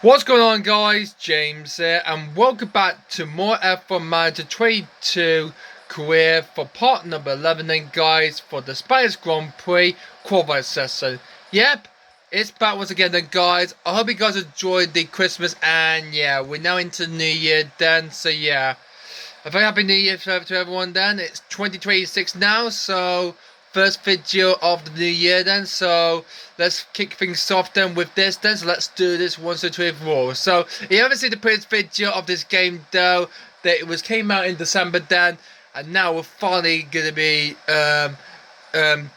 What's going on, guys? James here, and welcome back to more F1 Manager 22 career for part number 11 then, guys, for the Spanish Grand Prix qualifying session. Yep, it's back once again then, guys. I hope you guys enjoyed the Christmas, and yeah, we're now into the New Year then, so yeah. A very happy New Year to everyone then. It's 2026 now, so first video of the new year then, so let's kick things off then with this then, so let's do this once or two raw. So if you haven't seen the previous video of this game though, that it came out in December then, and now we're finally gonna be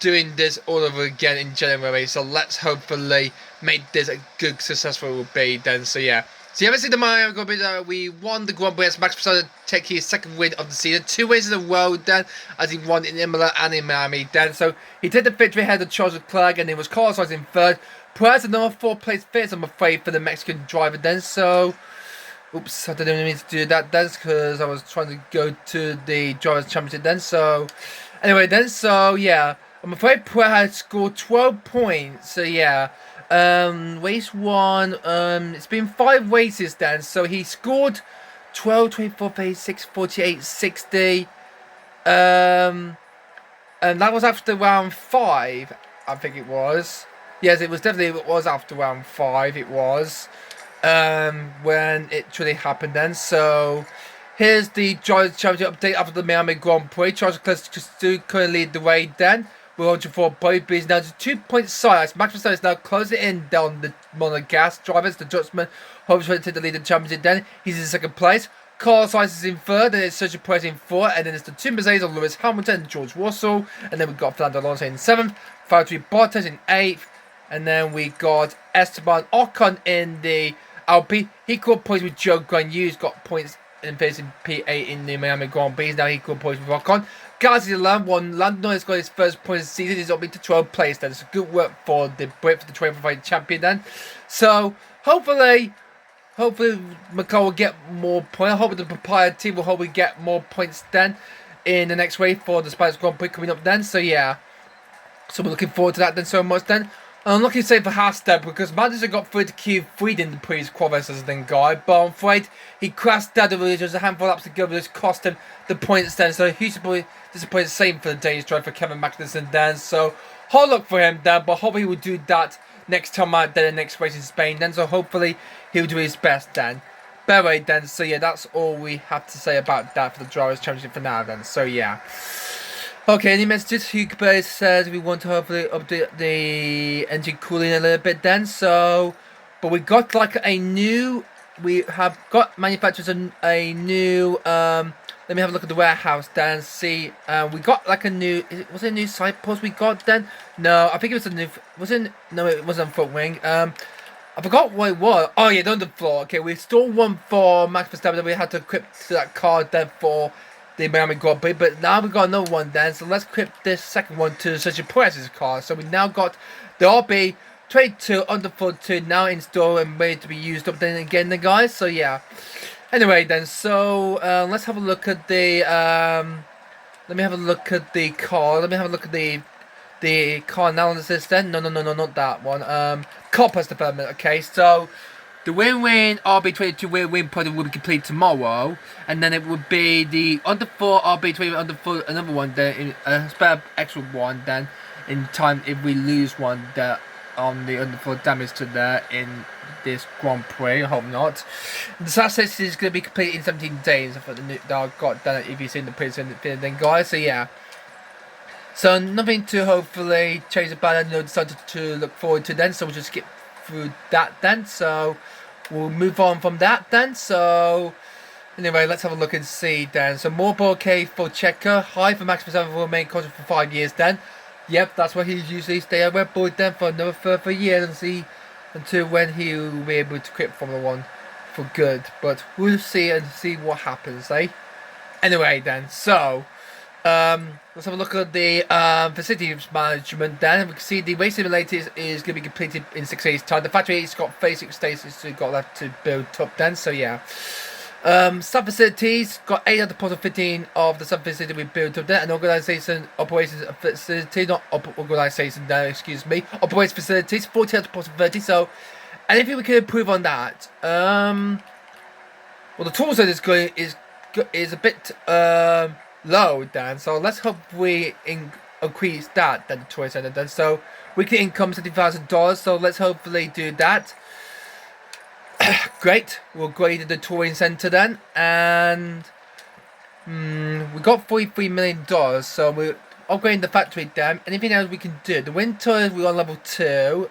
doing this all over again in January, so let's hopefully make this a good successful it will be then. So yeah, so you haven't seen the Mario Grand Prix, we won the Grand Prix as Max Verstappen take his second win of the season, 2 wins in a row then, as he won in Imola and in Miami then. So he took the victory ahead of Charles Leclerc, and he was Carlos Sainz in third. Perez another 4th place finish, I'm afraid, for the Mexican driver then. So oops, I didn't mean to do that then, because I was trying to go to the Drivers' Championship then. So anyway then, so yeah, I'm afraid Prix had scored 12 points. So yeah, race 1, it's been 5 races then, so he scored 12, 24, 36, 48, 60. And that was after round 5, I think it was. Yes, it was definitely, it was after round 5, it was. When it truly happened then. So here's the Drivers' Championship update after the Miami Grand Prix. Charles Leclerc still couldn't lead the way then. We're on to 4 points, but he's now just 2 points side. Max Verstappen is now closing in down the monogas drivers. The Dutchman hopes to take the lead in the championship then. He's in 2nd place. Carlos Sainz is in 3rd, and it's Sergio Perez in 4th, and then it's the 2 Mercedes of Lewis Hamilton and George Russell, and then we've got Fernando Alonso in 7th, Valtteri Bottas in 8th, and then we got Esteban Ocon in the Alpine. He caught points with Joe Guan got points in facing P8 in the Miami Grand Prix. Now he caught points with Ocon. Gasly alone won. Lando has got his first point of the season. He's up into 12th place then. It's good work for the Brit, for the 25 champion then. So hopefully McCall will get more points. I hope the Papaya team will hopefully get more points then in the next race for the Spanish Grand Prix coming up then. So yeah, so we're looking forward to that then so much then. I'm lucky to say for Verstappen, because Manchester got through to Q3 in the Prix qualifiers then, guy, but I'm afraid he crashed out of it. Just a handful of laps to go, but it's cost him the points then. So hugely disappointed, same for the Danish driver for Kevin Magnussen then. So hard luck for him then, but hopefully he will do that next time out then, the next race in Spain then. So hopefully he'll do his best then. But anyway then, so yeah, that's all we have to say about that for the Drivers' Championship for now then. So yeah. Okay, any messages? Hugo Perez says we want to hopefully update the engine cooling a little bit then. So, but we got like a new, we have got manufacturers a new, let me have a look at the warehouse then, see, we got like a new, was it a new side post we got then? No, I think it was a new, no, it wasn't front wing. I forgot what it was. Oh yeah, the underfloor. Okay, we installed one for Max Verstappen that we had to equip to that car then for the Miami Grand Prix, but now we got another one then, so let's equip this second one to Sergio Perez's car. So we now got the RB22 underfoot 2 now installed and ready to be used up then again then, guys. So yeah, anyway then, so let's have a look at the let me have a look at the car. Let me have a look at the car analysis then. No, not that one. Car plus development. Okay, so the win-win RB22 win-win project will be completed tomorrow, and then it would be the under-4 RB20 under-4 another one, then a spare extra one then in time if we lose one there on the under-4 damage to there in this Grand Prix. I hope not. The success is going to be completed in 17 days for the new that I've got done if you've seen the previous then, guys. So yeah. So nothing to hopefully change about it. No, decided to look forward to then, so we'll just skip through that then. So we'll move on from that then. So anyway, let's have a look and see then. So more bouquet for Checo, high for Max Verstappen will remain contract for 5 years then. Yep, that's where he's usually stay at Red Bull then for another further year, and see until when he'll be able to quit Formula 1 for good. But we'll see and see what happens, eh? Anyway then, so let's have a look at the facilities management then. We can see the race simulator is going to be completed in 6 days time. The factory's got 36 stations to got left to build up then, so yeah. Sub facilities got 8 of the possible 15 of the sub facility we built up there, and organisation operations facility, not organisation there, excuse me, operates facilities 40 out of the possible 30, so anything we can improve on that? Well, the tool set is a bit low, Dan. So let's hope we increase that. Then the tool set, then so we can income $70,000. So let's hopefully do that. Great. We'll grade the touring center then, and we got $43 million. So we're upgrading the factory then. Anything else we can do? The wind tunnel we're on level 2.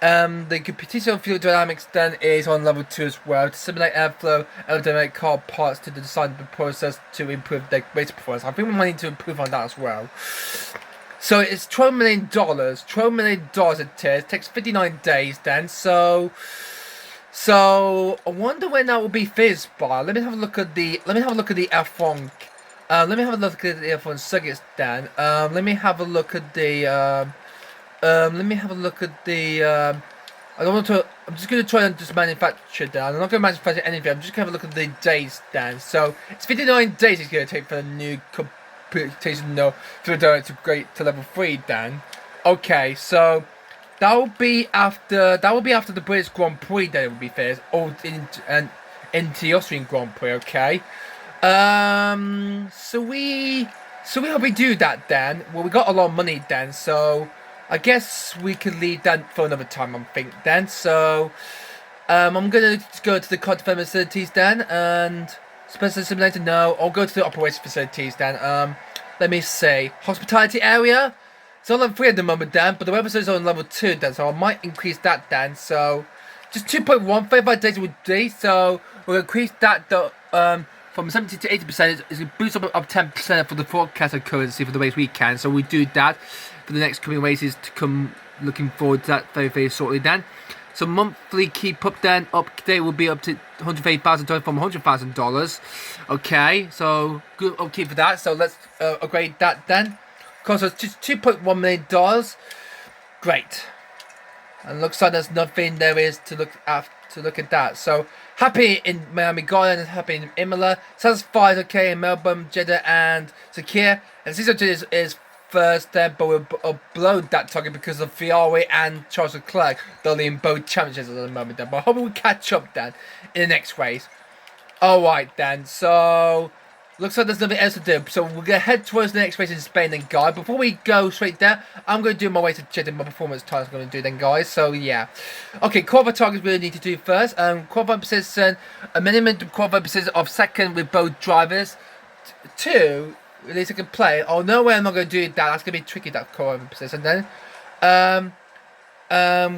The computational fuel dynamics then is on level 2 as well, to simulate airflow and aerodynamic car parts to design the process to improve their race performance. I think we might need to improve on that as well. So it's $12 million. $12 million it is. It takes 59 days then. So I wonder when that will be fizzed by. Let me have a look at the F1. Let me have a look at the F1 circuits then. Let me have a look at the I don't want to. I'm just going to try and just manufacture that. I'm not going to manufacture anything. I'm just going to have a look at the days then. So it's 59 days it's going to take for the new computation to upgrade to level 3 then. Okay, so that will be after the British Grand Prix that it will be first, or into the Austrian Grand Prix. Okay. So we hope we do that then. Well, we got a lot of money then, so I guess we can leave that for another time, I think, then. So, I'm going to go to the car development facilities, then, and Special Simulator, no. I'll go to the operation facilities, then. Let me see. Hospitality area. It's on level 3 at the moment, then, but the web is on level 2, then, so I might increase that, then. So, just 2.1, 35 days a day, so we'll increase that, from 70 to 80%. It's going to boost up 10% for the forecast of currency for the race weekend, so we do that for the next coming races to come. Looking forward to that very, very shortly then. So monthly keep up then, update will be up to $130,000 from $100,000. Okay, so good upkeep for that. So let's upgrade that then. Cost us just $2.1 million. Great. And looks like there's nothing there is to look at that. So happy in Miami Garden, happy in Imola, satisfied okay in Melbourne, Jeddah and Sakir. And Caesar is first there, but we're below that target because of Ferrari and Charles Leclerc. They're in both championships at the moment then. But I hope we catch up then in the next race. Alright then, so looks like there's nothing else to do. So we're going to head towards the next race in Spain then, guys. Before we go straight there, I'm going to do my way to check my performance times I'm going to do then, guys. So yeah. Okay, qualifying targets we really need to do first. Qualifying position, a minimum qualifying position of second with both drivers. 2, at least I can play. Oh, no way I'm not going to do that. That's going to be tricky, that qualifying position then.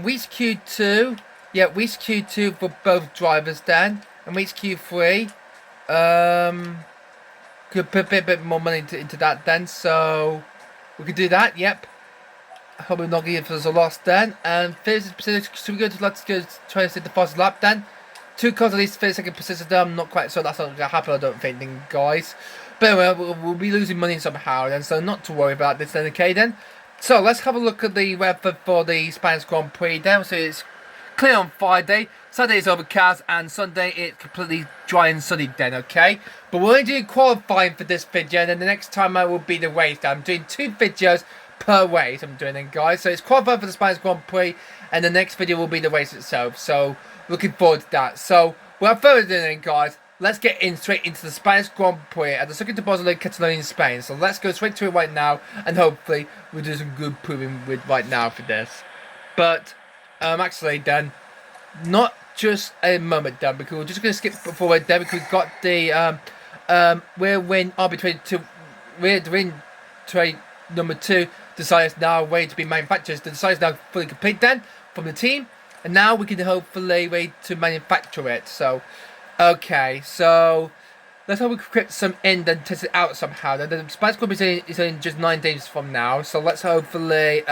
Weeks Q2. Yeah, weeks Q2 for both drivers then. And weeks Q3. Could put a bit more money into that then, so we could do that. Yep. I hope we're not going to give us a loss then. And 30%. So let's go try to see the fastest lap then. 2 cars at least 32nd position there. I'm not quite sure that's not going to happen. I don't think, then, guys. But anyway, we'll be losing money somehow then, so not to worry about this then. Okay then. So let's have a look at the weather for the Spanish Grand Prix then. So it's clear on Friday. Saturday is overcast, and Sunday it's completely dry and sunny then, okay? But we're only doing qualifying for this video, and then the next time I will be the race. I'm doing 2 videos per race I'm doing then, guys. So it's qualifying for the Spanish Grand Prix, and the next video will be the race itself. So looking forward to that. So without further ado then, guys, let's get straight into the Spanish Grand Prix at the Circuit de Barcelona, Catalonia in Spain. So let's go straight to it right now, and hopefully we'll do some good proving with right now for this. But actually then, not just a moment then, because we're just going to skip forward there, because we've got the we're arbitrary trade number 2 decides now waiting to be manufactured. The design is now fully complete then from the team, and now we can hopefully wait to manufacture it. So okay, so let's hope we can create some in and test it out somehow. Then the Spanish Grand Prix is in just 9 days from now, so let's hopefully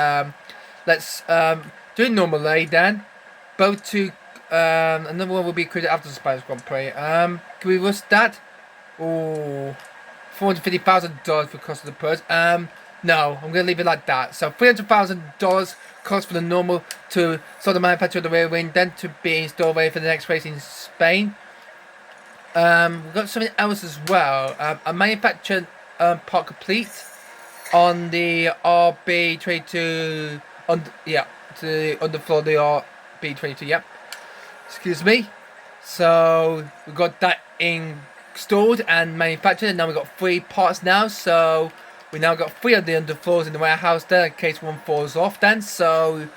let's do it normally then. Both to another one will be created after the Spanish Grand Prix. Can we risk that? Oh, $450,000 for cost of the purse. No, I'm going to leave it like that. So $300,000 cost for the normal to start the manufacture of the rear wing, then to be installed ready for the next race in Spain. We've got something else as well. A manufactured part complete on the RB22 on the floor. B22, yep. Excuse me. So we got that installed and manufactured, and now we got 3 parts now. So we now got 3 of the underfloors in the warehouse there in case one falls off. Then so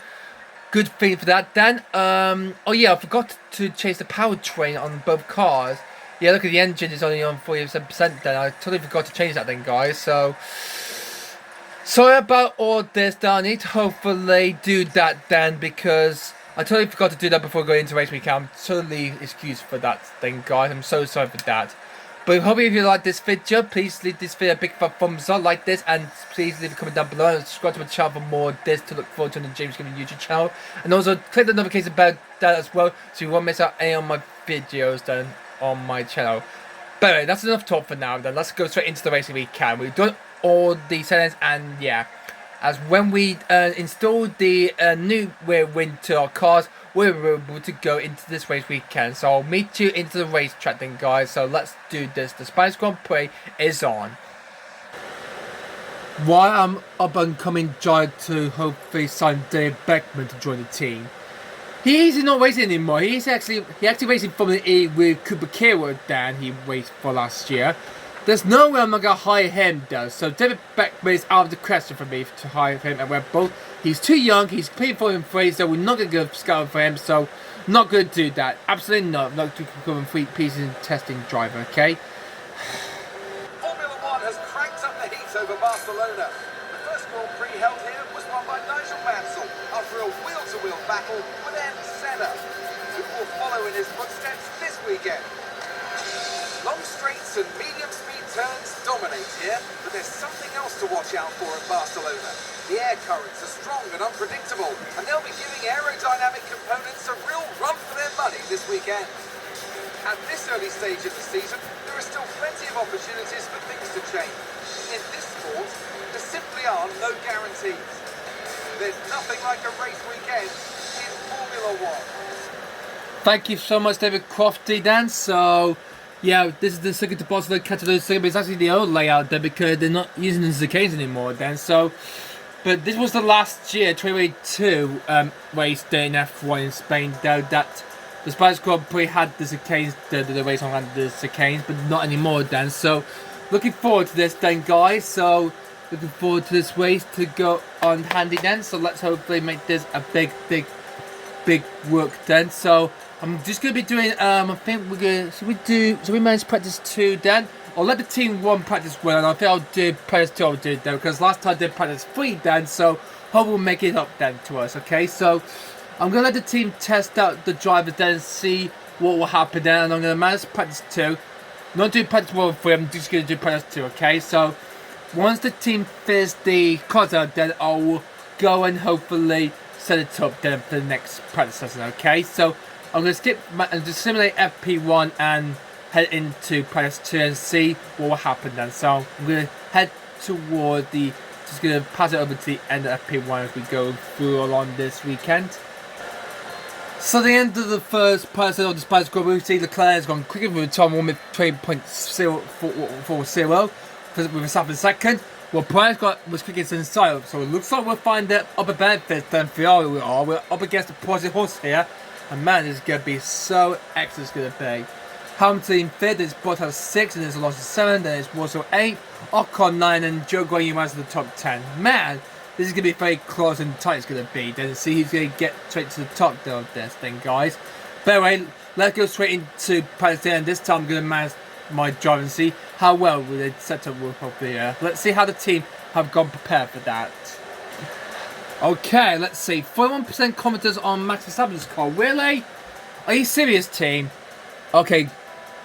good thing for that. Then oh yeah, I forgot to change the powertrain on both cars. Yeah, look at the engine is only on 47%. Then I totally forgot to change that then, guys. So sorry about all this. Then I need to hopefully do that then because I totally forgot to do that before going into race weekend. I'm totally excused for that thing, guys. I'm so sorry for that. But hopefully if you like this video, please leave this video a big fat thumbs up like this, and please leave a comment down below and subscribe to my channel for more of this to look forward to on the James Gaming YouTube channel. And also click the notification bell that as well so you won't miss out any of my videos then on my channel. But anyway, that's enough talk for now then. Let's go straight into the racing weekend. We've done all the settings, and yeah, as when we installed the new rear wind to our cars, we were able to go into this race weekend. So I'll meet you into the racetrack then, guys. So let's do this. The Spanish Grand Prix is on. While I'm up and coming drive to hopefully sign Dave Beckman to join the team. He's not racing anymore. He actually racing Formula E with Cooper Kira than he raced for last year. There's no way I'm not going to hire him though, so David Beckman is out of the question for me to hire him at Red Bull. He's too young, he's playing for him free, so we're not going to go scouting for him, so not going to do that. Absolutely not. Not to become a 3 pieces testing driver, okay? Formula One has cranked up the heat over Barcelona. The first Grand Prix held here was won by Nigel Mansell after a wheel-to-wheel battle with Ayrton Senna, who will follow in his footsteps this weekend. Long straights and medium speed turns dominate here, but there's something else to watch out for at Barcelona. The air currents are strong and unpredictable, and they'll be giving aerodynamic components a real run for their money this weekend. At this early stage of the season, there are still plenty of opportunities for things to change. In this sport, there simply are no guarantees. There's nothing like a race weekend in Formula One. Thank you so much, David Crofty, Dan. So yeah, this is the Circuit de Barcelona Catalan circuit, but it's actually the old layout there because they're not using the chicanes anymore then. So, but this was the last year, 2022 race day in F1 in Spain, though that the Spanish Grand Prix had the chicanes, the race on the chicanes, but not anymore then. So, looking forward to this then, guys. So, looking forward to this race to go on handy then. So, let's hopefully make this a big work then. So, I'm just going to be doing, I think we're going to, should we manage practice 2 then? I'll let the team 1 practice 1, and I think I'll do practice 2, I'll do it then, because last time I did practice 3 then, so hope we'll make it up then to us, okay? So, I'm going to let the team test out the drivers then and see what will happen then, and I'm going to manage practice 2. Not do practice 1 or 3, I'm just going to do practice 2, okay? So, once the team finishes the cars out then, I will go and hopefully set it up then for the next practice session, okay? So, I'm going to skip and just simulate FP1 and head into practice 2 and see what will happen then. So I'm going to head toward the, just going to pass it over to the end of FP1 as we go through along this weekend. So the end of the first practice of the Spanish Grand Prix, we see Leclerc has gone quicker with a time warm at 20.040 with Verstappen second. Well, Prix was quickest inside, so it looks like we'll find the upper benefits than Ferrari we are. We're up against the Porsche horse here. And man, this is going to be so excellent. It's going to be. Hamilton in 5th, there's Bottas 6th, and there's Alonso 7th, then it's Russell 8th, Ocon 9, and Joe Guanyu to the top 10. Man, this is going to be very close and tight. It's going to be. Then see who's going to get straight to the top of this thing, guys. But anyway, let's go straight into practice, and this time I'm going to manage my drive and see how well they set up with here. Let's see how the team have gone prepared for that. Okay, let's see. 41% confidence on Max Verstappen's car. Really? Are you serious, team? Okay,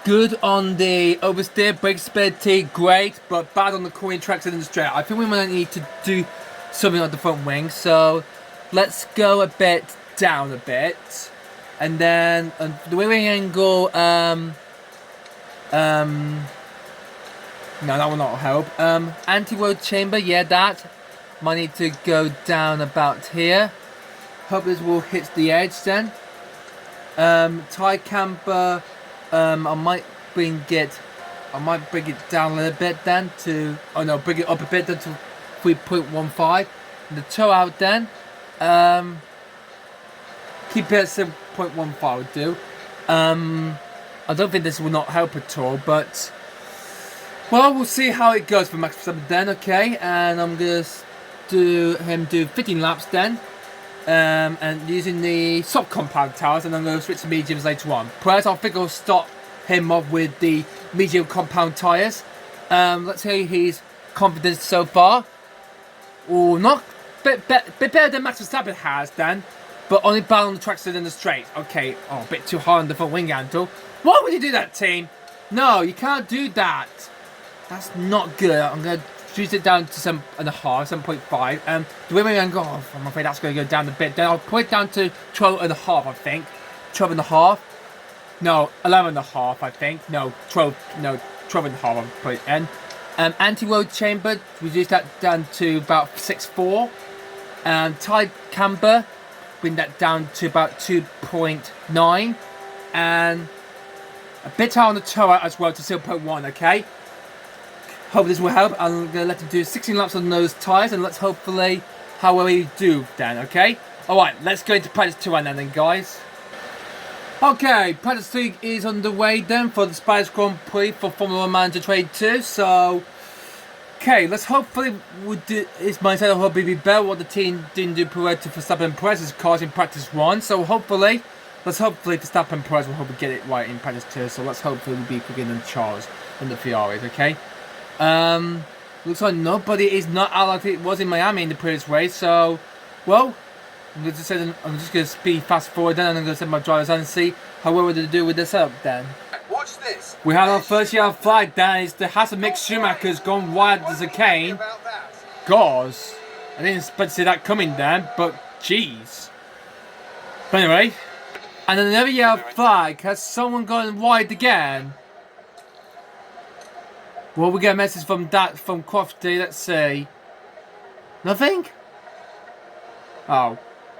good on the oversteer, brake stability, great, but bad on the corner tracks and in the straight. I think we might need to do something on the front wing, so let's go a bit down a bit. And then the wing angle, no, that will not help. Anti-roll chamber, yeah, that. Might need to go down about here. Hope this will hit the edge then. Tie camber, I might bring it down a little bit then to, oh no, bring it up a bit then to 3.15. The toe out then. Keep it at 7.15 would do. I don't think this will not help at all, but well, we'll see how it goes for Max Verstappen then, okay? And I'm gonna do 15 laps then. And using the soft compound tires, and I'm going to switch to mediums later on. Perez, I think I'll start him off with the medium compound tyres. Let's see his confidence so far. Oh, not bit better than Max Verstappen has then, but only bad on the tracks than the straight. Okay, a bit too hard on the front wing handle. Why would you do that, team? No, you can't do that. That's not good. I'm going to reduce it down to 7.5. The rear wing angle, I'm afraid that's going to go down a bit. Then I'll put it down to 12.5, I think. 12.5. No, 11.5, I think. No, 12.5. I'll put it in. Anti-roll chamber, reduce that down to about 6.4. Tide camber, bring that down to about 2.9. And a bit higher on the turret as well to 0.1, okay? Hope this will help. I'm going to let him do 16 laps on those tyres, and let's hopefully how will we do then, okay? Alright, let's go into practice 2 then, guys. Okay, practice 3 is underway then for the Spanish Grand Prix for Formula 1 Manager Trade 2, so okay, let's hopefully it's mindset of hopefully be better what the team didn't do prior to Verstappen Perez's cars in practice 1, so let's hopefully Verstappen Perez will hopefully get it right in practice 2, so let's hopefully we'll be quicker than Charles and the Ferraris, okay? Looks like nobody is not out like it was in Miami in the previous race, so, well, I'm just going to speed fast forward then, and I'm going to set my drivers on and see how well we're do with this up then. Watch this. We have our first yellow flag then, it's the Haas Mick Schumacher's gone wide as a cane. Gosh, I didn't expect to see that coming then, but jeez. But anyway, and another yellow flag, has someone gone wide again? Well, we get a message from Crofty, let's see. Nothing? Oh,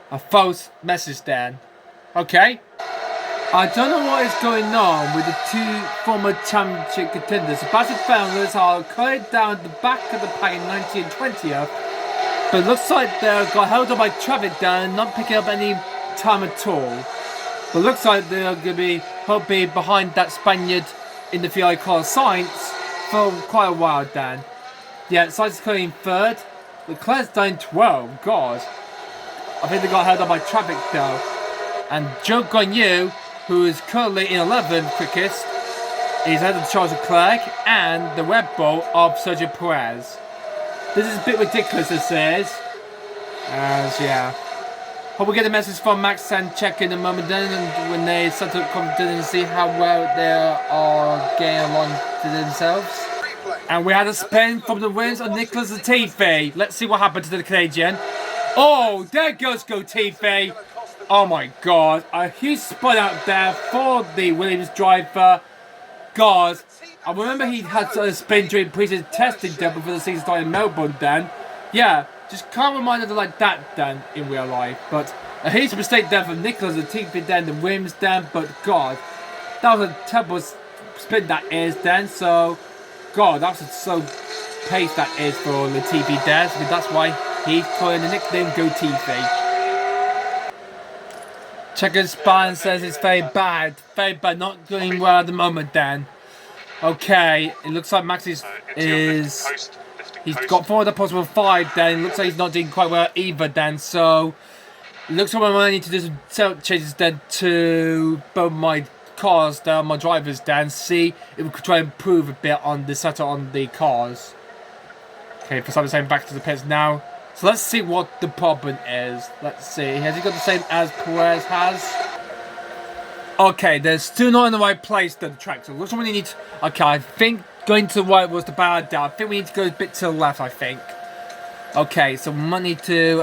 a false message then. Okay. I don't know what is going on with the two former championship contenders. The Bassett founders are carried down the back of the pack in 19th and 20th. But it looks like they got held up by traffic down, not picking up any time at all. But it looks like they're going to be hoping behind that Spaniard in the VI Carlos Sainz for quite a while then. Yeah, Sainz is coming in 3rd. Leclerc's down 12. God. I think they got held up by traffic though. And Joe Gagnon, who is currently in 11th quickest, is ahead of Charles Leclerc and the Red Bull of Sergio Perez. This is a bit ridiculous, this is. As yeah. Hope we get a message from Max and check in a moment then, and when they start to come to and see how well they are getting along to themselves. And we had a spin from the wins of Nicholas Latifi. Let's see what happened to the Canadian. Oh, there goes Latifi. Oh my god, a huge spin out there for the Williams driver. God, I remember he had a spin during previous testing done before the season started in Melbourne then. Yeah. Just can't remind us like that then in real life. But a huge mistake there from Nicholas Latifi then, the Williams then. But God, that was a terrible spin that is then. So, God, that was a slow pace that is for Latifi there. So that's why he's calling the nickname Latifi. Checkers Spine says it's very bad, not going well at the moment then. Okay, it looks like Max is he's got 4 of the possible 5 then. It looks like he's not doing quite well either then. So it looks like I need to do some setup changes then to both my cars there, my drivers then. See if we could try and improve a bit on the setup on the cars. Okay, for some saying back to the pits now. So let's see what the problem is. Let's see. Has he got the same as Perez has? Okay, there's still not in the right place then the track. So looks like we need to, okay, I think going to the right was the bad idea. I think we need to go a bit to the left, I think. Okay, so we might need to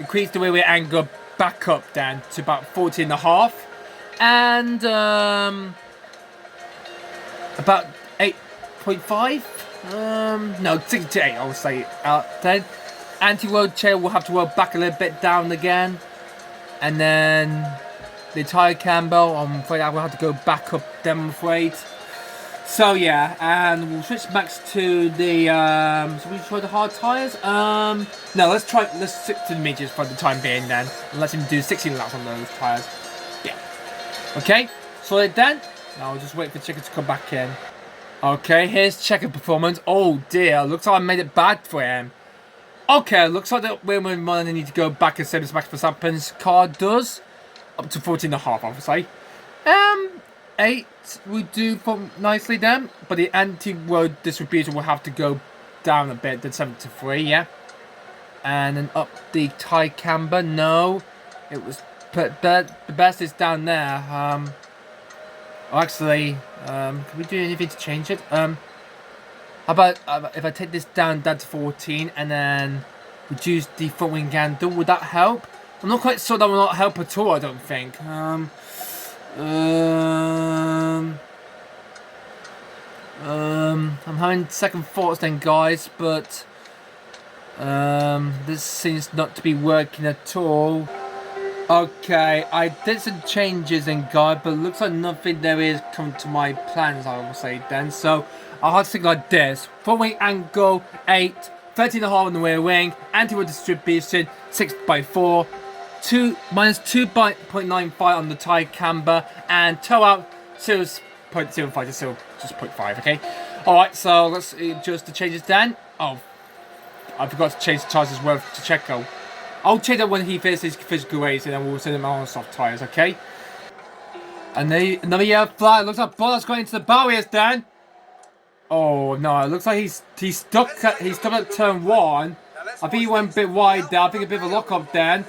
increase the rear angle back up then to about 40.5. And about 8.5. No, 68 I will say then. Anti-roll chair will have to roll back a little bit down again. And then the tyre camber, I'm afraid I will have to go back up then, I'm afraid. So yeah, and we'll switch Max to the so we try the hard tyres. No, let's stick to the mediums for the time being then. And let him do 16 laps on those tyres. Yeah. Okay, so then now I'll just wait for Checker to come back in. Okay, here's Checker performance. Oh dear, looks like I made it bad for him. Okay, looks like that we're going to need to go back and same as Max Verstappen's car does. Up to 14.5, obviously. 8 we do nicely then, but the anti-road distribution will have to go down a bit, then 7 to 3, yeah. And then up the tie camber, no. It was, the best is down there. Actually, can we do anything to change it? How about if I take this down to 14 and then reduce the front wing handle, would that help? I'm not quite sure that will not help at all, I don't think. I'm having second thoughts then, guys, but this seems not to be working at all. Okay, I did some changes in guide, but it looks like nothing there is coming to my plans, I will say then. So I'll have to think like this: front wing angle 8, 13.5 on the rear wing, anti-roll distribution 6x4. minus 2.95 on the tie camber, and toe out 0.05 to 0.5, okay? Alright, so let's adjust the changes then. Oh, I forgot to change the tyres as well to Checo. I'll change that when he finishes his physical race, and then we'll send him on soft tyres, okay? And then another yellow flag. Looks like Bottas going into the barriers then. Oh no, it looks like he's stuck at turn 1. I think he went a bit wide there. I think a bit of a lock up then.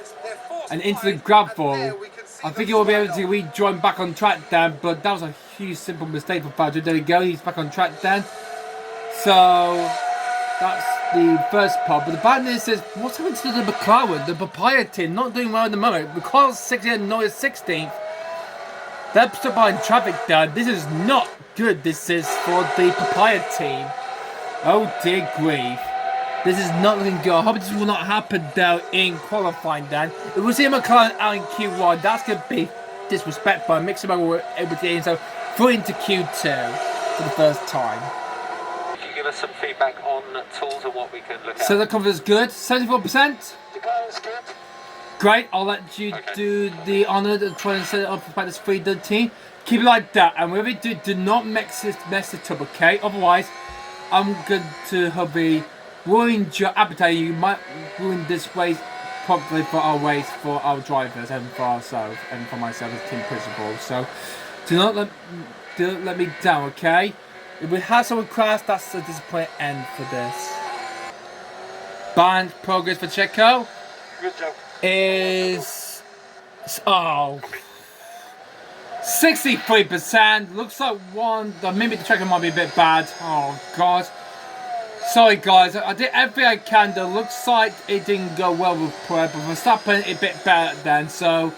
And into the gravel. I think he will be able to rejoin back on track then, but that was a huge simple mistake for Fadri. There we go, he's back on track then. So that's the first part. But the bad news is, what's happened to the McLaren, the papaya team? Not doing well at the moment. McLaren's 16th and Norris 16th. They're stuck behind traffic there. This is not good. This is for the papaya team. Oh dear grief. This is not looking good. I hope this will not happen though in qualifying then. If we see McLaren out in Q1, that's going to be disrespectful. Mixer were able to get in, so through into Q2 for the first time. Can you give us some feedback on tools and what we can look at? So the confidence is good, 74%. Great, I'll let you do the honour of trying to set it up for this 3-13. Keep it like that, and whatever you do not mess it up, okay? Otherwise, I'm going to hopefully ruin your appetite. You might ruin this race probably for our race, for our drivers, and for ourselves, and for myself as team principal. So do not let me down, okay? If we have someone crash, that's a disappointing end for this. Band progress for Checo. Good job. Is 63%. Looks like maybe the Checo might be a bit bad. Oh god. Sorry guys, I did everything I can though. Looks like it didn't go well with Prix, but Verstappen a bit better then. So,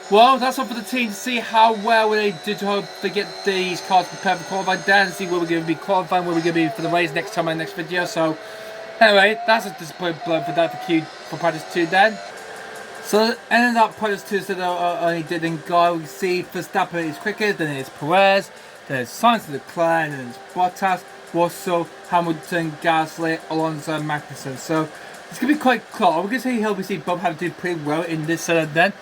well, that's all for the team to see how well they did to hope to get these cars prepared for qualifying then, see where we're going to be qualifying, where we're going to be for the race next time in the next video. So, anyway, that's a disappointing blow for that for practice 2 then. So, ended up practice 2, so they only did in guy. We see Verstappen is quicker, then it's Perez, then it's Sainz Leclerc, and then it's Bottas, Russell, Hamilton, Gasly, Alonso, and Magnussen. So it's going to be quite close. I'm going to say we see Bob have to do pretty well in this then.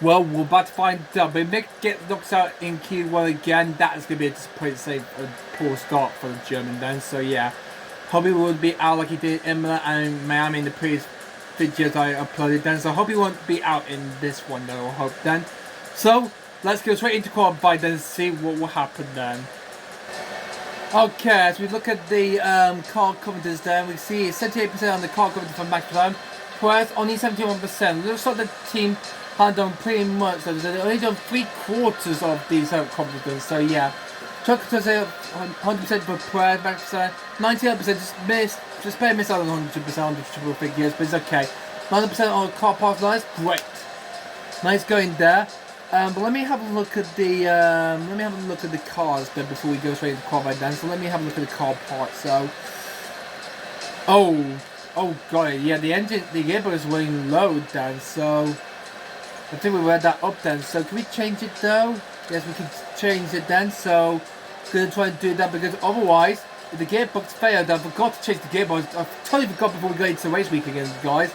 Well, we're about to find out. But if Mick gets knocked out in Q1 again, that is going to be a disappointing, poor start for the German then. So yeah, hope he will be out like he did in Imola and Miami in the previous videos I uploaded then. So I hope he won't be out in this one though, I hope then. So let's go straight into qualifying then and see what will happen then. Okay, as we look at the car confidence there, we see 78% on the car confidence from Max Verstappen, whereas only 71%. Looks like the team had done pretty much, so they've only done 3/4 of these confidence, so yeah. Chuck to say 100% for Prix, Max Verstappen, 98% just barely missed out on 100% on the triple figures, but it's okay. 90% on car parts, nice, great. Nice going there. But let me have a look at the cars then before we go straight into qualifying then. So let me have a look at the car parts. So, oh god, yeah, the gearbox is running low then. So I think we read that up then. So can we change it though? Yes, we can change it then. So going to try and do that, because otherwise, if the gearbox failed, I forgot to change the gearbox. I totally forgot before we go into the race week again, guys.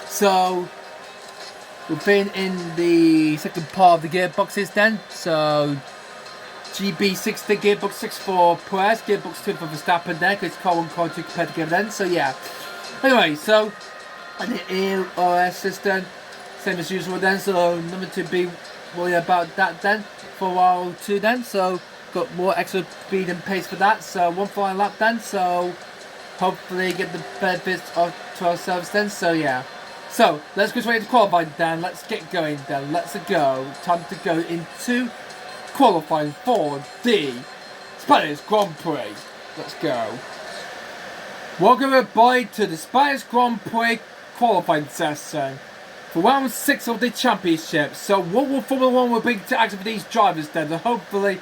So we've been in the second part of the gearboxes then. So GB6, the gearbox 6 for Prix, gearbox 2 for Verstappen there, because car 1, car 2 compared together then. So yeah. Anyway, so and the EOS system, same as usual then. So nothing to be worried about that then for a while too then. So got more extra speed and pace for that. So one final lap then. So hopefully get the benefits of to ourselves then. So yeah. So let's go straight to qualifying then. Let's get going then. Let's go. Time to go into qualifying for the Spanish Grand Prix. Let's go. Welcome everybody to the Spanish Grand Prix qualifying session for round 6 of the championship. So what will Formula 1 will bring to action for these drivers then, to hopefully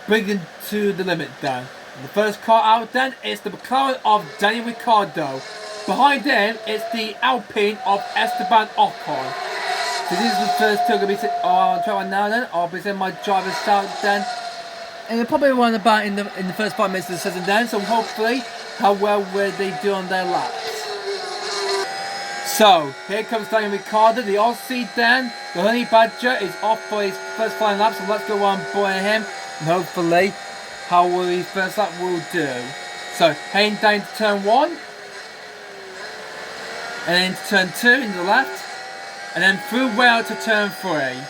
bring them to the limit then. And the first car out then is the McLaren of Daniel Ricciardo. Behind him is the Alpine of Esteban Ocon. So this is the first two going to be on track right now then. I'll be sending my drivers out then. And they'll probably run about in the first 5 minutes of the session then. So hopefully how well will they do on their laps. So here comes Daniel Ricciardo, the Aussie then. The Honey Badger is off for his first flying lap. So let's go on board him. And hopefully how will his first lap will do. So heading down to turn 1. And then to turn 2 into the left. And then through well to turn 3.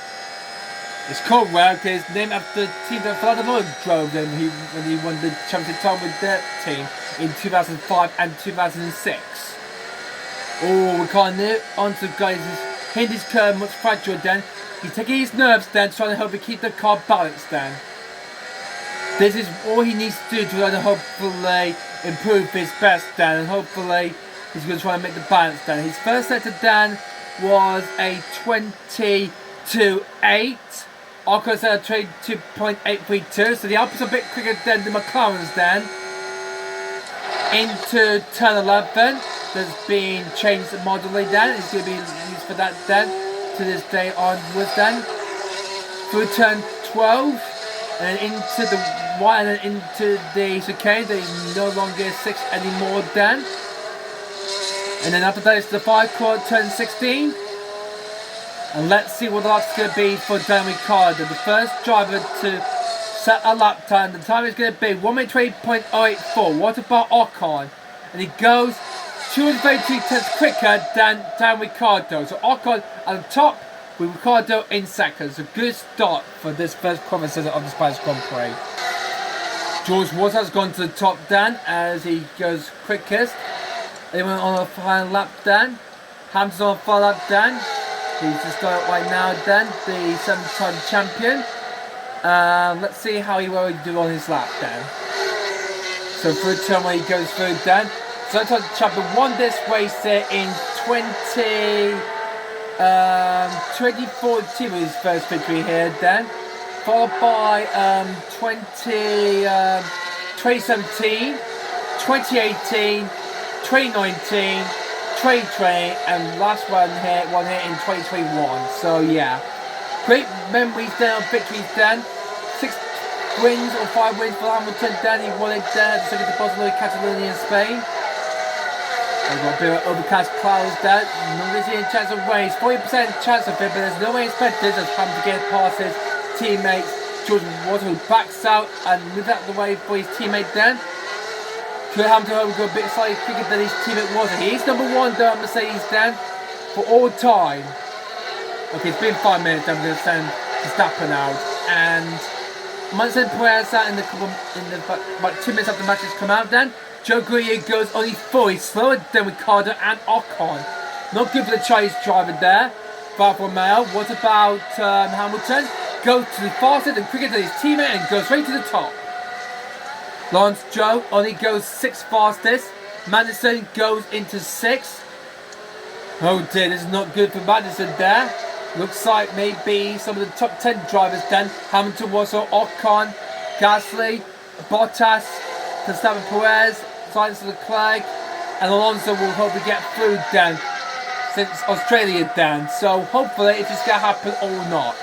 It's called well because it's named after the team that Vladimir drove them when he won the championship title with their team in 2005 and 2006. Oh, we can't on to guys. Hitting his curve much fragile then. He's taking his nerves then, trying to help him keep the car balanced then. This is all he needs to do to try to hopefully improve his best then, and hopefully he's going to try and make the balance then. His first sector then was a 22.8. Ocon said a 22.832, so the Alpines are a bit quicker than the McLarens then. Into turn 11, there's been changed moderately then. It's going to be used for that then, to this day onwards then. Through turn 12, and then into the white, and then into the chicane. There's no longer 6 anymore then. And then after that it's the 5 quad turn 16. And let's see what the lap's going to be for Daniel Ricciardo, the first driver to set a lap time. The time is going to be 1:20.084. What about Ocon? And he goes 232 tenths quicker than Daniel Ricciardo. So Ocon at the top with Ricciardo in second. So good start for this first qualifying of the Spanish Grand Prix. George Russell has gone to the top then as he goes quickest. They went on a final lap then. Hamilton's on a final lap then. He's just got it right now then, the 7-time champion. Let's see how he will do on his lap then. So through turn where he goes through then. 7-time champion won this race in 2014 with his first victory here then. Followed by 2017, 2018, 2019, 2020, and last one here in 2021. So yeah, great memories then of victories then. 6 wins or 5 wins for Hamilton then. He won it there at the Circuit de Barcelona, Catalonia in Spain. We've got a bit of overcast clouds there. Not really a chance of rain. 40% chance of it, but there's no way expected as Hamilton to get past his teammates. George Russell who backs out and moves out of the way for his teammate then. Could Hamilton go a bit slightly quicker than his teammate was. He's number 1 there at Mercedes then for all time. Okay, it's been 5 minutes. I'm going to send Verstappen out, and I might send Press out in about 2 minutes after the match has come out. Then Joe Greer goes only 4. He's slower than Ricciardo and Ocon. Not good for the Chinese driver there. Alfa Romeo. What about Hamilton? Goes to the fastest and quicker than his teammate and goes straight to the top. Lawrence Stroll only goes 6th fastest. Madison goes into 6th. Oh dear, this is not good for Madison there. Looks like maybe some of the top 10 drivers then. Hamilton, Russell, Ocon, Gasly, Bottas, Verstappen, Perez, Sainz, Leclerc, and Alonso will hopefully get through then, since Australia then. So hopefully if it's going to happen or not.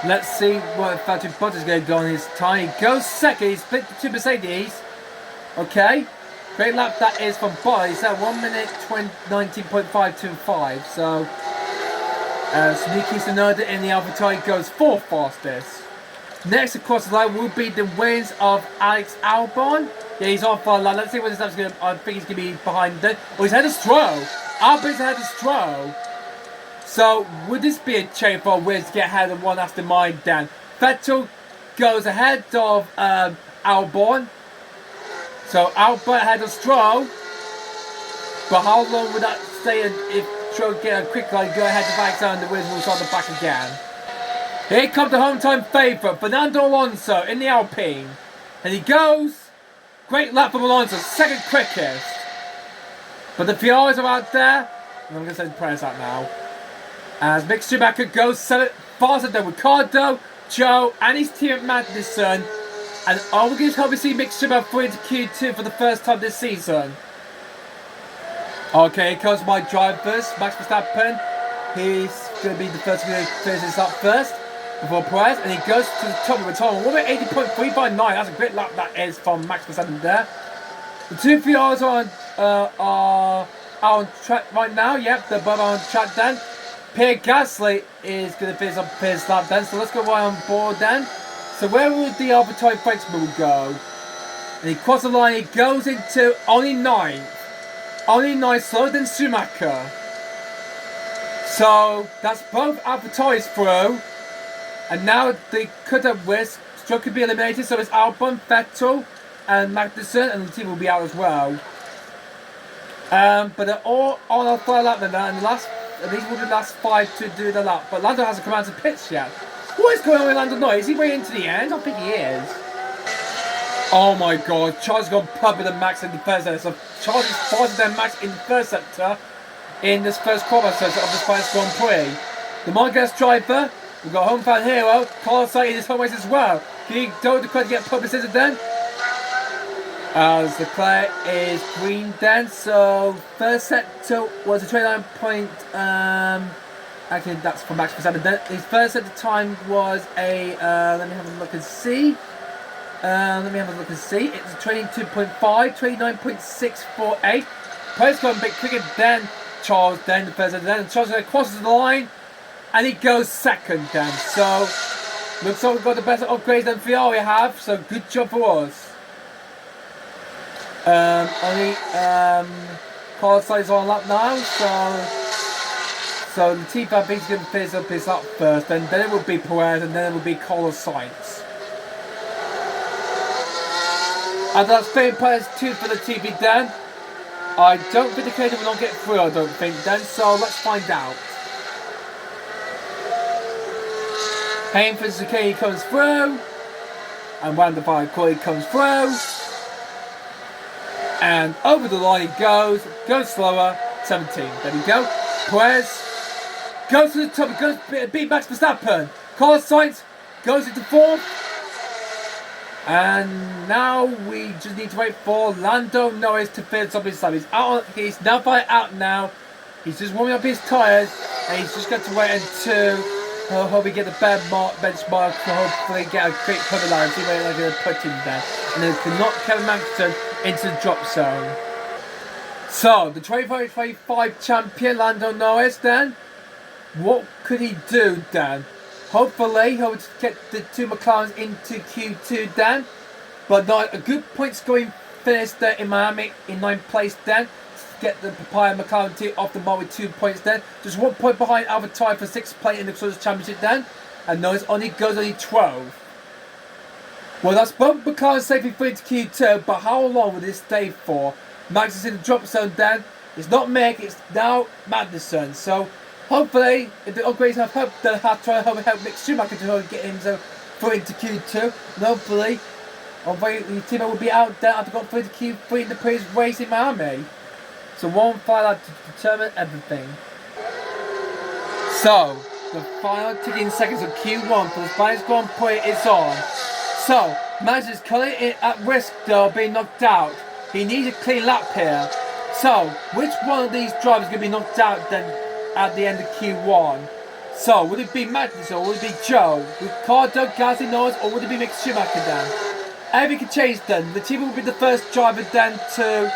Let's see what Valtteri Bottas is going to go on his time. He goes second. He split the two Mercedes. Okay. Great lap that is from Bottas at 1 minute 19.525. So, Suzuki Tsunoda in the AlphaTauri goes 4th fastest. Next across the line will be the wins of Alex Albon. Yeah, he's on for a line. Let's see what this lap's going to. I think he's going to be behind them. Oh, he's ahead of Stroll. Albon's ahead of Stroll. So, would this be a change for Wiz to get ahead of one Aston Martin then? Vettel goes ahead of Albon. So, Albon ahead of Stroll. But how long would that stay if Stroll get a quick line, go ahead of Alexander, Wiz will start the back again? Here comes the home time favourite, Fernando Alonso in the Alpine. And he goes. Great lap from Alonso, second quickest. But the Ferraris are out there. I'm going to send Press out now. As Mick Schumacher goes faster than Ricciardo, Joe, and his team at Magnussen. And are we going to hopefully see Mick Schumacher through into Q2 for the first time this season? Okay, here comes my drivers. Max Verstappen. He's going to be the first to finish this up first before Perez. And he goes to the top of the time. 1:80.359. That's a great lap that is from Max Verstappen there. The two Ferraris are on track right now. Yep, they're both on track then. Pierre Gasly is going to finish up his lap then, so let's go right on board then. So where will the AlphaTauri Frenchman go? And he crosses the line, he goes into only 9th. Only 9th, slower than Schumacher. So that's both AlphaTauris through. And now they could have risk. Stroll could be eliminated, so it's Albon, Vettel, and Magnussen, and the team will be out as well. But they're all on a third lap then, and these will be the last 5 to do the lap. But Lando hasn't come out to pits yet. What is going on with Lando Norris? Is he waiting to the end? I think he is. Oh my god, Charles got pubber than Max in the first sector. So Charles is faster than Max in the first sector in this first qualifying sector of the Spanish Grand Prix. The Monegasque driver, we've got home fan hero, Carlos Sainz in his home race as well. Can he go to the get publicized then? As the clear is green then, so first sector was a 29 point, actually that's for Max Verstappen then. His first sector time was a, let me have a look and see. It's a 22.5, 29.648. Perez going a bit quicker than Charles then, the first sector then. And Charles crosses the line, and he goes second then. So, looks like we've got the better upgrades than Ferrari have, so good job for us. Carlos Sainz on lap now, so Latifi is going to finish up his lap first, and then it will be Perez, and then it will be Carlos Sainz. And that's Fame Perez 2 for the TV then. I don't think the Canadian will not get through, I don't think then, so let's find out. Hayden for Zucchini comes through, and Wanda Corey comes through. And over the line he goes slower, 17. There we go. Perez goes to the top, goes beat Max Verstappen. Carlos Sainz goes into 4th. And now we just need to wait for Lando Norris to finish up his lap. He's now out now. He's just warming up his tyres, and he's just got to wait until he'll hopefully get the benchmark to hopefully get a quick cover line, see where they're going to put him there. And then can knock Kevin Magnussen into the drop zone. So, the 2025 champion Lando Norris then, what could he do then? Hopefully he'll get the 2 McLarens into Q2 then, but not a good point scoring finish there in Miami in 9th place then. Get the Papaya McLaren team off the mark with 2 points then. Just 1 point behind AlphaTauri for 6th place in the Constructors' Championship then. And Norris only 12. Well, that's both McLaren safely through into Q2, but how long will this stay for? Max is in the drop zone then. It's not Mick, it's now Magnussen. So hopefully, if the upgrades have helped, they'll have to try to help Mick Schumacher to get him through into Q2. And hopefully, the team will be out there after got through into Q3 in the Prix race in Miami. So one final to determine everything. So, the final ticking seconds of Q1 for the Spanish Grand Prix is on. So, Max is currently at risk though of being knocked out. He needs a clean lap here. So, which one of these drivers is going to be knocked out then at the end of Q1? So, would it be Magnus or would it be Joe? Ricardo, Gasly, Norris, or would it be Mick Schumacher then? Everything could change then. Latifi will be the first driver then to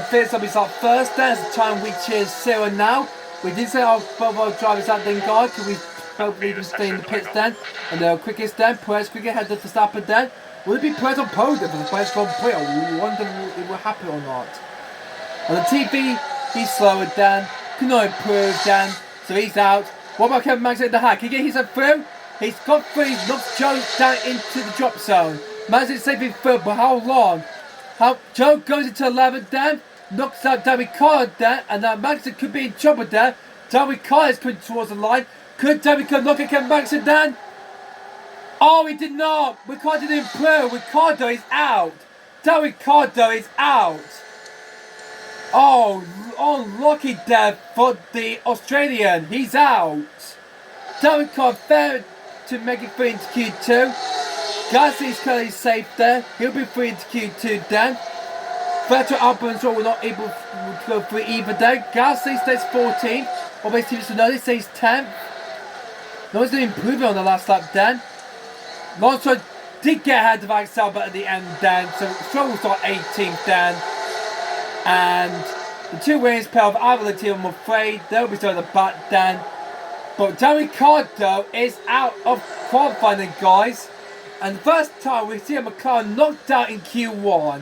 finish up his lap first. There's the time which is 0 now. We did say both our drivers out then, guys, because we both need to stay in the pits then. And the quickest then, Perez quicker ahead of Verstappen then. Will it be Perez on podium for the Spanish Grand Prix? We wonder if it will happen or not. On the TV, he's slower then. Cannot improve then. So he's out. What about Kevin Max at the hack? Can he get himself through? He's got through. He's knocked Joe down into the drop zone. Max is safely through, but how long? Joe goes into 11th then. Knocks out Dan Ricciardo there. And now Max could be in trouble there. Dan Ricciardo is coming towards the line. Could Dan Ricciardo knock at Kevin Max then? Oh, he did not. Ricciardo didn't improve. Ricciardo is out. Dan Ricciardo is out. Oh, unlucky there for the Australian. He's out. Dan Ricciardo failed to make it through into Q2. Gasly's currently safe there. He'll be free into Q2 then. Vettel, Albon as well were not able to go through either there. Gasly stays 14th. What makes teams to know this stays 10th. No one's doing improvement on the last lap then. Alonso did get ahead of Max Verstappen at the end then. So Stroll was on 18th then. And the two wins pair of either of the team, I'm afraid. They'll be still at the back then. But Dan Ricciardo is out of qualifying then, guys. And the first time we see a McLaren knocked out in Q1.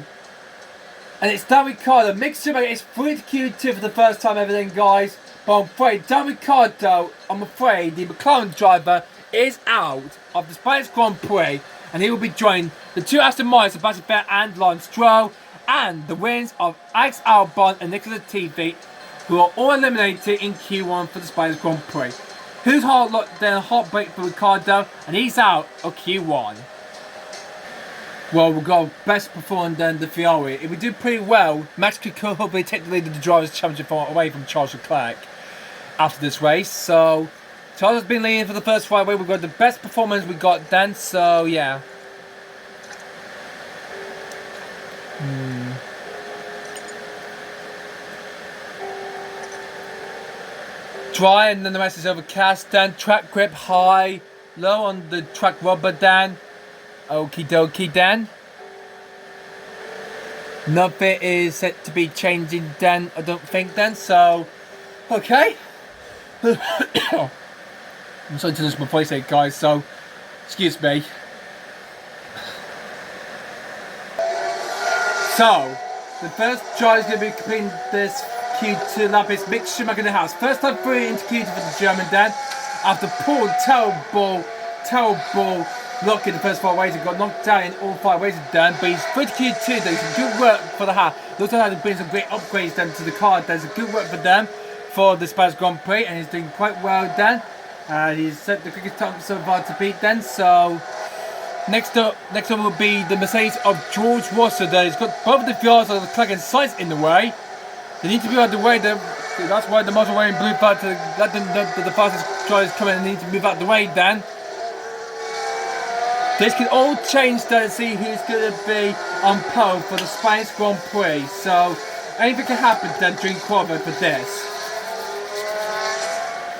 And it's Dan Ricciardo. Mick Schumacher is through to Q2 for the first time ever then, guys. But I'm afraid Dan Ricciardo, the McLaren driver, is out of the Spanish Grand Prix. And he will be joining the two Aston Martins, Sebastian Vettel and Lance Stroll. And the wins of Alex Albon and Nicolas Latifi, who are all eliminated in Q1 for the Spanish Grand Prix. Who's heartbreak for Ricciardo, and he's out of Q1. Well, we've got best performer than the Ferrari. If we do pretty well, Max could hopefully take the lead of the Drivers' Championship away from Charles Leclerc after this race. So, Charles has been leading for the first 5 races. We've got the best performance we got then, so yeah. Dry, and then the rest is overcast. Then track grip high, low on the track rubber. Then okie dokie. Then nothing is set to be changing. Then I don't think. Then so okay. I'm sorry to lose my voice, guys. So excuse me. So the first drive is going to be completing this Q2 lap is Mick Schumacher in the house. First time through into Q2 for the German then. After poor, terrible luck in the first 5 races. He got knocked out in all 5 races then. But he's through to Q2 though. Some good work for the house. They also had to bring some great upgrades then to the car. There's a good work for them for the Spanish Grand Prix. And he's doing quite well then. He's set the quickest time so far to beat then. So next up will be the Mercedes of George Russell there. He's got both the Ferraris of the Leclerc and Sainz in the way. They need to be out of the way. That's why the model wearing blue flag to let them know that the fastest drivers come in and need to move out of the way then. This can all change then and see who's going to be on pole for the Spanish Grand Prix. So anything can happen then during qualifying for this.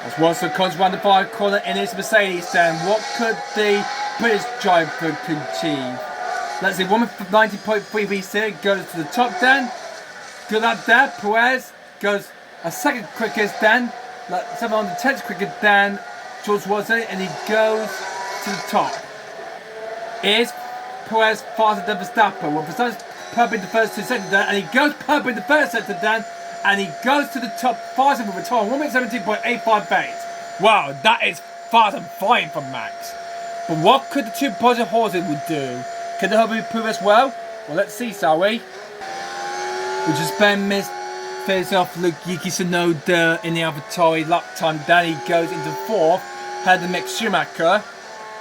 As Russell comes around the far corner in his Mercedes then, what could the British driver achieve? Let's see, 190.3 V6 goes to the top then. Good lap there, Perez goes a second quickest then, 710th quickest than George Russell, and he goes to the top. Is Perez faster than Verstappen? Well, Verstappen's pumping the first 2 sectors then, and he goes pumping the first sector then, and he goes to the top faster with a time 1:17.858. Wow, that is fast and fine from Max. But what could the two positive horses would do? Can they help improve as well? Well, let's see, shall we? We just missed facing off Yuki Tsunoda in the AlphaTauri lap time. Then he goes into 4th, ahead of Mick Schumacher,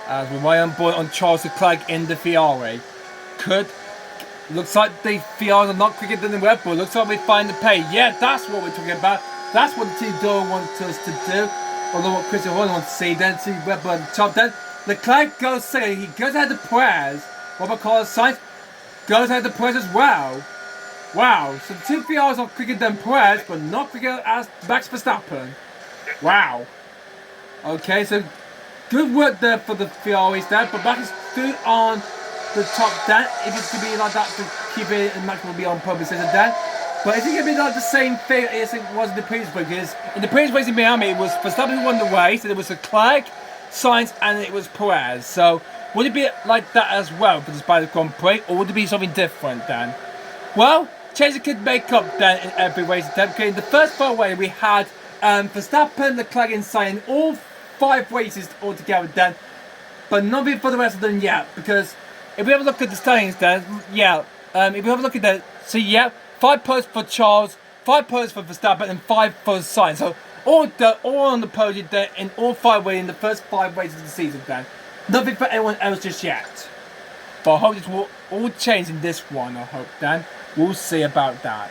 as we're right on board on Charles Leclerc in the Ferrari. Looks like the Ferraris are not quicker than the Red Bull. Looks like we find the pay. Yeah, that's what we're talking about. That's what the team don't want us to do. Although what Christian Horner wants to see, then see Red Bull at the top. Then Leclerc goes second. He goes ahead of Perez. Robert Carlos Sainz goes ahead of Perez as well. Wow, so the two Ferraris are quicker than Perez, but not quicker as Max Verstappen. Wow. Okay, so good work there for the Ferraris there, but Max is still on the top then. If it's going to be like that to keep it, and Max will be on purpose, isn't that? But is it going to be like the same thing as it was in the previous race? Because in the previous race in Miami, it was Verstappen who won the race, and it was Leclerc, Sainz, and it was Perez. So would it be like that as well for the Spanish Grand Prix, or would it be something different then? Well, changes could make up then in every race attempt. Okay, in the first 4 race we had Verstappen, Leclerc, and Sainz, all 5 races altogether then, but nothing for the rest of them yet. Because if we have a look at the standings then, yeah, if we have a look at that, so yeah, 5 points for Charles, 5 points for Verstappen, and 5 for Sainz. So all on the podium there in all 5 races in the first 5 races of the season then. Nothing for anyone else just yet. But I hope this will all change in this one, I hope then. We'll see about that.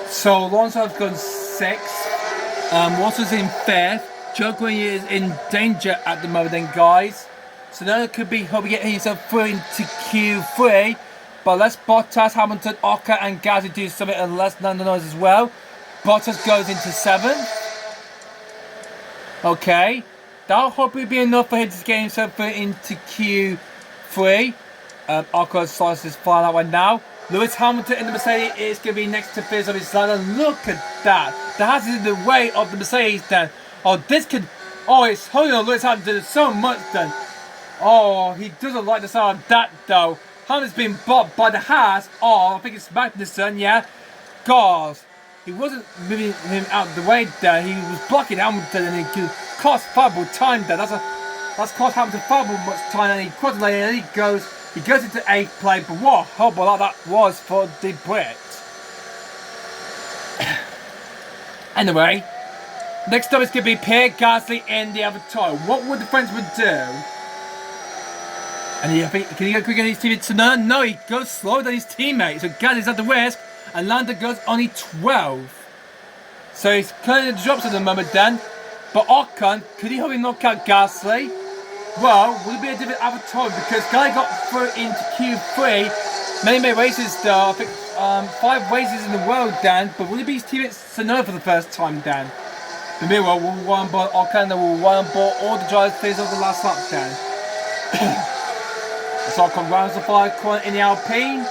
So Alonso has gone 6th. Watson's in 5th. Joe Green is in danger at the moment then, guys. So now it could be hoping to get himself through into Q3. But let's Bottas, Hamilton, Ocon, and Gasly do something unless Lando knows as well. Bottas goes into 7th. Okay. That'll hopefully be enough for him to get himself through into Q3. Ocon slices flying that one now. Lewis Hamilton in the Mercedes is going to be next to Fizz of his side. And look at that. The hazard is in the way of the Mercedes then. Oh, this could... Oh, it's holding on Lewis Hamilton so much then. Oh, he doesn't like the sound of that though. Hamilton's been blocked by the Haas. Oh, I think it's Magnussen, yeah. God, he wasn't moving him out of the way there. He was blocking Hamilton and he cost valuable time there. That's cost Hamilton valuable much time, and he crossed the lane and he goes into 8th place. But what a horrible that was for the Brit. Anyway, next up is going to be Pierre Gasly in the Avatar. What would the Frenchman do? And can he go quicker than his teammate Tsunoda? No, he goes slower than his teammate. So Gasly's at the risk, and Lando goes only 12th. So he's currently drops at the moment then. But Ocon, could he hopefully knock out Gasly? Well, will it be a different Avatar? Because Gasly got through into Q3. Many races though, I think 5 races in the world then. But will it be his teammate Tsunoda for the first time then? The Miro will run on board Ocon, and will run on board all the drivers phase of the last lap then. So Ocon rounds the 5 corner in the Alpine.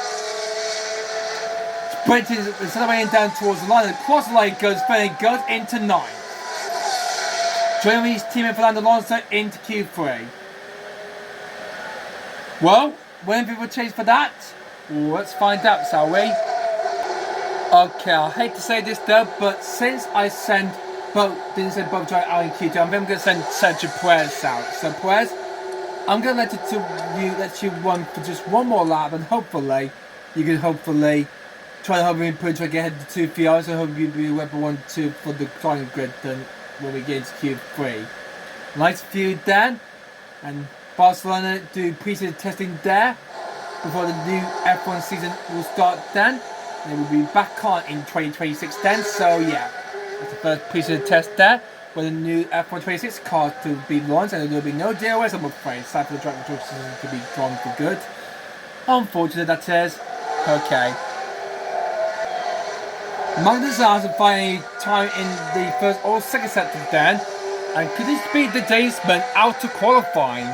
Sprinting, accelerating down towards the line, and across the line goes into 9th. Joining his teammate Fernando Alonso into Q3. Well, when people change for that? Let's find out, shall we? Okay, I hate to say this though, but since I didn't send both drive out in Q2, I'm going to send Sergio Perez out. So Perez, I'm going to let you run for just one more lap, and hopefully you can try to improve to get ahead to 2 Ferraris, and hope you'll be Red Bull 1-2 for the final grid then when we get into Q3. Nice view then, and Barcelona do pre-season testing there before the new F1 season will start then. They will be back on in 2026 then, so yeah, that's the first pre-season test there. With the new F1 26 cars to be launched, and there will be no DRS, I'm afraid. Sad for the track control system to be gone for good. Unfortunate, that is. Okay. Magnus hasn't finally time in the first or second sector then. And could this be the Danesman out to qualifying?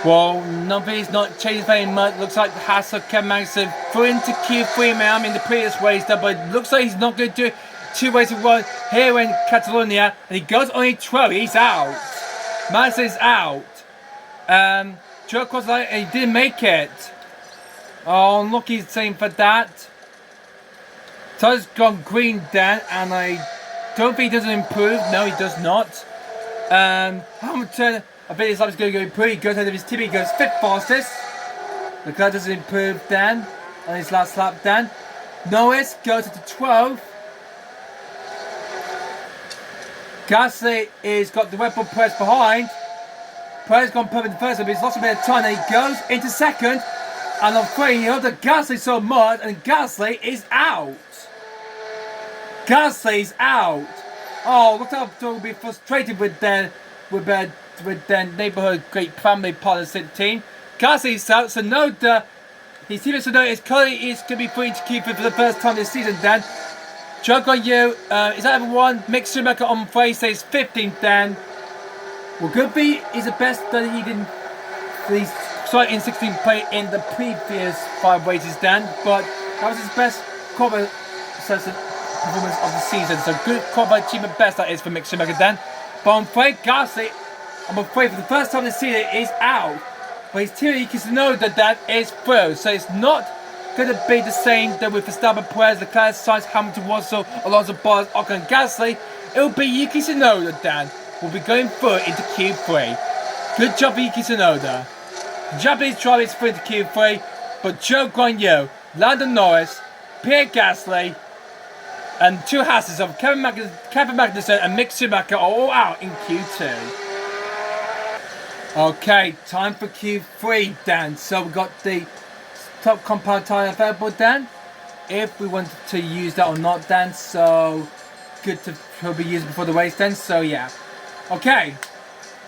Well, nothing's not changed very much. Looks like the Hassel Kevin Magnussen threw into Q3 man in the previous race there, but it looks like he's not going to do it 2 races in one here in Catalonia, and he goes only 12. He's out. Magnussen is out. Joe across the line, and he didn't make it. Oh, unlucky same for that. Tyler's gone green then, and I don't think he doesn't improve. No, he does not. Hamilton, I think his lap is going to go improve. He goes ahead of his team. He goes 5th fastest. Leclerc doesn't improve then on his last lap then. Norris goes to 12th. Gasly is got the Red Bull Perez behind. Perez gone perfect in the first one, but he's lost a bit of time, and he goes into 2nd. And I'm afraid he held the Gasly so much, and Gasly is out. Gasly's out. Oh, look how they'll be frustrated with their neighbourhood great family partnership team. Gasly's out, so his team Tsunoda is currently going to be free to keep it for the first time this season then. Joke on you. Is that everyone? Mick Schumacher on race says 15th then. Well, Goodby is the best that he did. He's started in 16th place in the previous 5 races then, but that was his best qualifying performance of the season. So good qualifying achievement best that is for Mick Schumacher then. But I'm afraid Gasly, I'm afraid for the first time this season is out. But his team Tsunoda that is through. So it's not going to be the same that with Verstappen, Perez, Leclerc, Sainz, Hamilton, Russell, Alonso, Bottas, Ocon, and Gasly. It'll be Yuki Tsunoda then. Will be going through into Q3. Good job, Yuki Tsunoda. The Japanese driver is through into Q3, but Joe Guan Yu, Lando Norris, Pierre Gasly, and 2 Hasses of Kevin Magnussen and Mick Schumacher are all out in Q2. Okay, time for Q3, Dan. So we've got the top compound tyre available, Dan. If we wanted to use that or not, Dan. So good to probably use before the race, then. So yeah. Okay.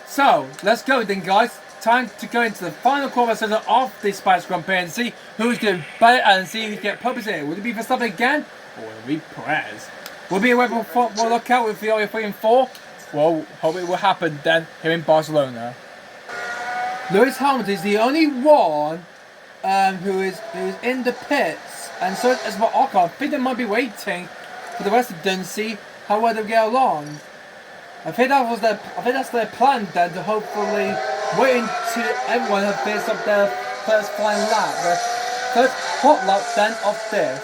So let's go then, guys. Time to go into the final qualifier of the Spanish Grand Prix and see who's going to beat it and see who's going to pop it. Will it be Verstappen again? Or will it be Perez? Will it be a Rebel lookout with Ferrari 3 and 4? Well, hope it will happen then here in Barcelona. Lewis Hamilton is the only one who is in the pits, and so as for Ocon, I think they might be waiting for the rest of them to see how well they get along. I think that's their plan then, to hopefully wait until everyone has finished up their first flying lap, their first hot lap then of this.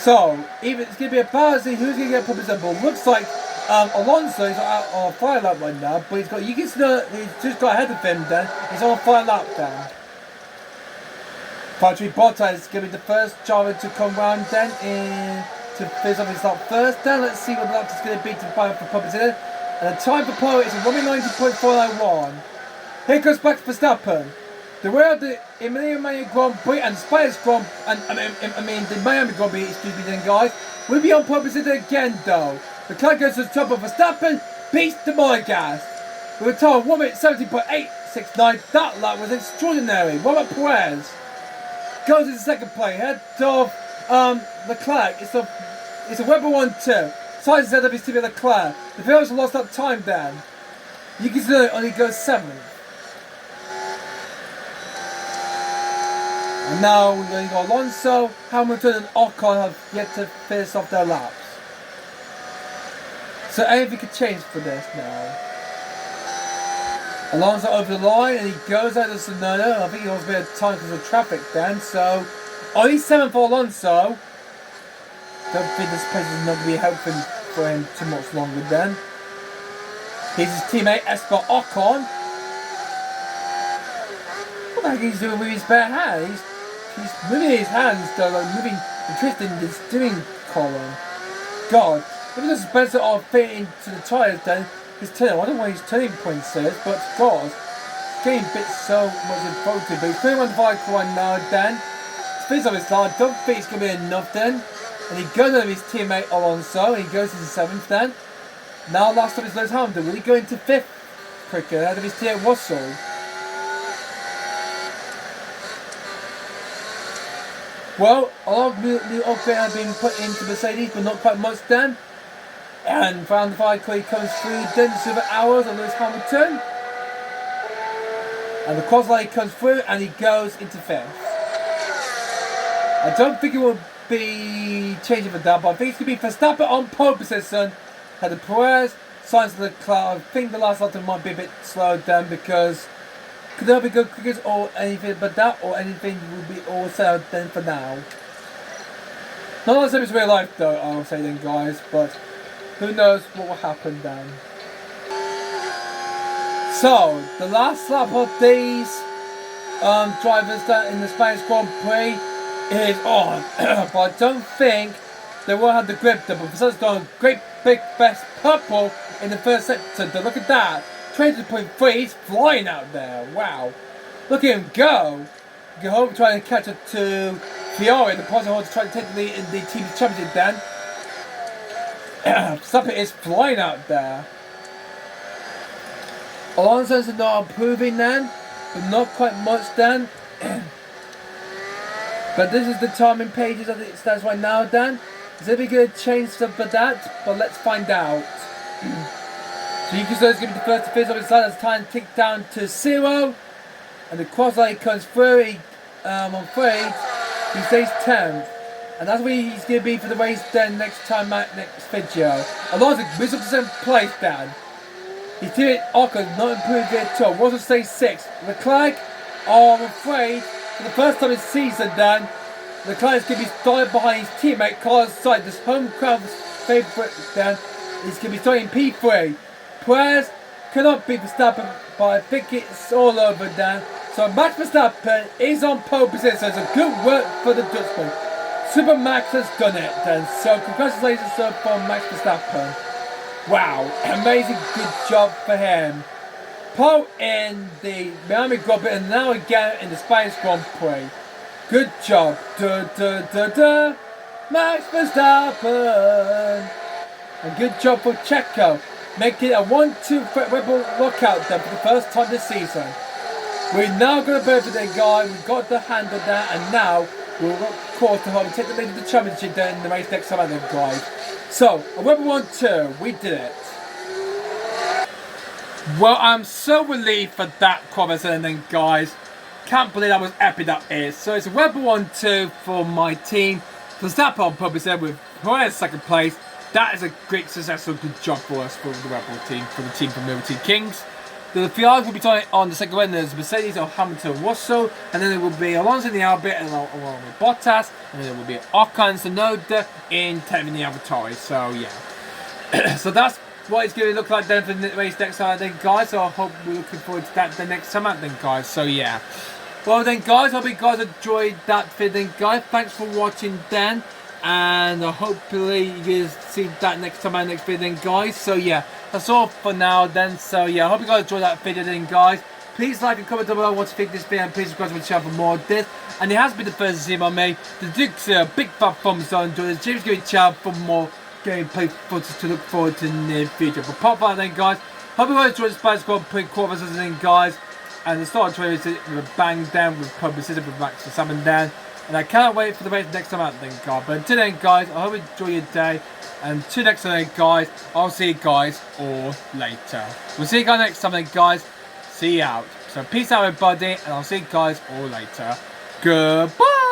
So even it's gonna be a battle to see who's gonna get public symbol. Looks like Alonso is out on a fire lap right now, but he's just got ahead of him then. He's on a fire lap then. Valtteri Bottas is going to be the first driver to come round then to finish off his lap first. Then let's see what the lap is going to be to find for publicity. And the time for Poe is 1:90.491. Here goes Max Verstappen. The winner of the Miami Grand Prix and Spanish Grand the Miami Grand Prix, excuse me then guys, will be on publicity again though. The car goes to the top of Verstappen, beats the Monegasque. We were told 1:70.869. That lap was extraordinary. What about Perez? Goes into second place, head of Leclerc. It's a Webber 1-2. Sainz is ahead of his team at Leclerc. The Ferraris lost that time then. You can see it only goes 7th. And now we're going to go Alonso, Hamilton and Ocon have yet to finish off their laps. So anything could change for this now. Alonso over the line and he goes out of Tsunoda. I think he lost a bit of time because of traffic then. So only 7th for Alonso. Don't think this pace is not going to be helping for him too much longer then. Here's his teammate Esteban Ocon. What the heck is he doing with his bare hand? He's moving his hands though, like moving and twisting the steering column. God, maybe the suspension are fitting into the tyres then. His turn, I don't know what his turning point says, but God, it's getting a bit so much involved. But he's putting on the vehicle right now then. Speeds of his line, don't think it's going to be enough then. And he goes over his teammate Alonso, and he goes into 7th then. Now last time is Lewis Hamilton, will he go into 5th quicker ahead of his teammate Russell? Well, a lot of new upgrade have been put into Mercedes, but not quite much then. And round the vehicle he comes through, then Silver Hours on Lewis Hamilton. And the qualifier comes through and he goes into 5th. I don't think it will be changing for that, but I think it's going to be Verstappen on pole position. Had the Perez, Sainz the Leclerc. I think the last lap might be a bit slow then because could there be good quickers or anything but that, or anything will be all set out then for now. Not as if it's real life though, I'll say then guys, but who knows what will happen then. So, the last lap of these drivers that in the Spanish Grand Prix is on. But I don't think they will have the grip there. But Verstappen's got a great big best purple in the first sector. Look at that. 20.3, he's flying out there. Wow. Look at him go. You hope trying to catch up to Fiore, the positive holder, trying to take the lead in the team championship then. Verstappen is flying out there. Alonso's not improving then, but not quite much then. But this is the timing pages as it stands right now then. Is there going to change stuff for that? But let's find out. So you can see it's going to be the first to finish on his side as time ticked down to 0. And the quasi comes through. On 3, he stays 10th. And that's where he's going to be for the race then next time out, next video. Alonso moves up to 7th place then. He's doing Ocon, not improved at all. Russell stays 6th. Leclerc, I'm afraid, for the first time this season then, Leclerc is going to be starting behind his teammate Carlos Sainz, this home crowd's favourite then. He's going to be starting P3. Perez cannot beat Verstappen, but I think it's all over then. So Max Verstappen is on pole position, so it's a good work for the Dutchman. Super Max has done it then, so congratulations for Max Verstappen. Wow, amazing, good job for him. Pole in the Miami Grand Prix and now again in the Spanish Grand Prix. Good job, Max Verstappen. And good job for Checo, making a 1-2 Red Bull lockout then for the first time this season. We're now going to birthday the guy, we've got the handle there, and now we'll course to home and take the lead of the championship then in the race next time then guys. So, a Red Bull 1-2, we did it. Well, I'm so relieved for that qualification then guys. Can't believe how epic that is. So it's a Red Bull 1-2 for my team. Verstappen on purpose there with Perez second place. That is a great successful good job for us for the Red Bull team, for the team from Liberty Kings. The Ferrari will be joining on the second round. There's Mercedes or Hamilton Russell, and then there will be Alonso in the Albert and along with Bottas, and then there will be Ocon and Tsunoda in 10th in the AlphaTauri. So yeah, so that's what it's going to look like then for the race next time then guys. So I hope we're looking forward to that the next time out then guys. So yeah, well then guys, I hope you guys enjoyed that video then guys. Thanks for watching then. And hopefully you guys see that next time my next video then guys. So yeah, that's all for now then. So yeah, I hope you guys enjoyed that video then guys. Please like and comment down below what you think of this video, and please subscribe to my channel for more of this. And it has been the first to see by me. The Duke's big fat thumbs up, enjoy this James Gary channel for more gameplay footage to look forward to in the near future. But pop out then guys. Hope you guys enjoyed the Spanish Grand Prix qualifiers then guys. And the start of the trailer with a bang down with publicity with Max Verstappen down. And I cannot wait for the race next time out then guys. But until then guys, I hope you enjoy your day. And until next time guys, I'll see you guys all later. We'll see you guys next time then guys. See you out. So peace out everybody, and I'll see you guys all later. Goodbye.